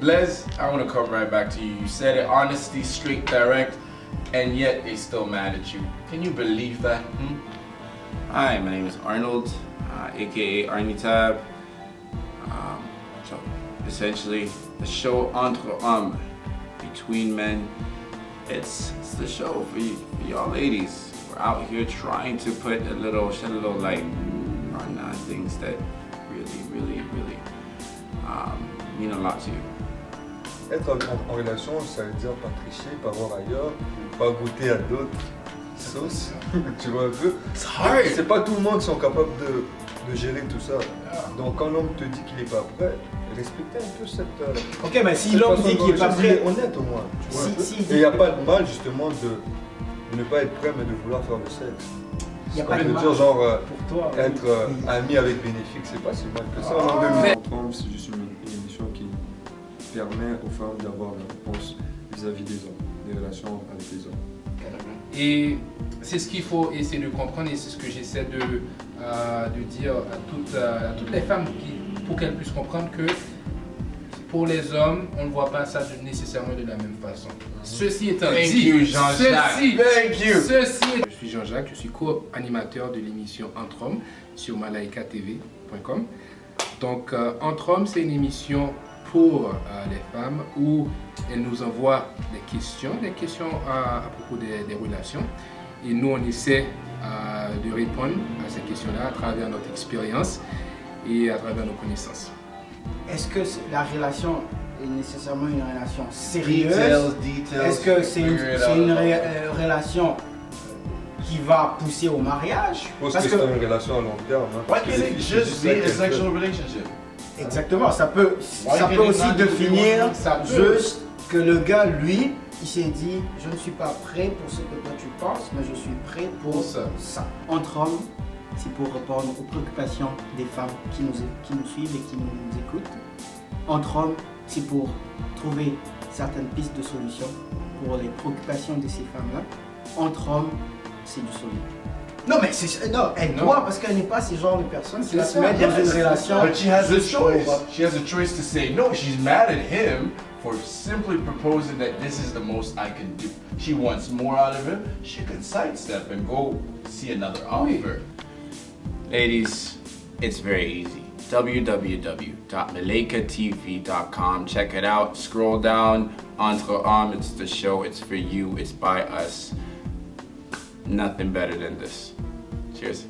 Les, I want to come right back to you. You said it, honesty, straight, direct, and yet they still mad at you. Can you believe that? Hi, my name is Arnold, aka Arnie Tab. So essentially, the show Entre Hommes, Between Men. It's the show for y'all ladies. We're out here trying to shed a little light on things that really mean a lot to you. Être en relation, ça veut dire pas tricher, pas voir ailleurs, pas goûter à d'autres sauces. Tu vois un peu? C'est pas tout le monde qui sont capables de gérer tout ça. Donc quand l'homme te dit qu'il est pas prêt, respectez un peu cette. Ok, mais si l'homme dit qu'il est pas prêt, honnête au moins. Et il n'y a pas de mal justement de ne pas être prêt, mais de vouloir faire le sexe. il n'y a pas de Je veux mal dire, genre, pour toi. être ami avec bénéfique, c'est pas si mal que ça. En 2000. Entre Hommes, c'est juste une émission qui permet aux femmes d'avoir la réponse vis-à-vis des hommes, des relations avec les hommes. Et c'est ce qu'il faut essayer de comprendre et c'est ce que j'essaie de dire à toutes les femmes pour qu'elles puissent comprendre que pour les hommes, on ne voit pas ça nécessairement de la même façon. Ceci étant dit, je suis Jean-Jacques, je suis co-animateur de l'émission Entre Hommes sur malaikatv.com. Donc Entre Hommes, c'est une émission pour les femmes où elles nous envoient des questions à propos des relations. Et nous, on essaie de répondre à ces questions-là à travers notre expérience et à travers nos connaissances. Est-ce que la relation est nécessairement une relation sérieuse? Est-ce que c'est une relation qui va pousser au mariage? Je pense que c'est une relation à long terme. Why can't it just be a sexual relationship? Exactement, ça peut aussi définir juste que le gars, lui, il s'est dit, je ne suis pas prêt pour ce que toi tu penses, mais je suis prêt pour ça. Entre hommes, c'est pour répondre aux préoccupations des femmes qui nous suivent et qui nous écoutent. Entre hommes, c'est pour trouver certaines pistes de solutions pour les préoccupations de ces femmes-là. Entre hommes, c'est du solide. Non, mais elle doit, parce qu'elle n'est pas ce genre de personne qui va se mettre dans une relation. But she has a choice. She has a choice to say no. She's mad at him for simply proposing that this is the most I can do. She wants more out of him. She could sidestep and go see another offer. Ladies, it's very easy. www.malaikatv.com. Check it out. Scroll down. Entre Hommes, it's the show. It's for you. It's by us. Nothing better than this. Cheers.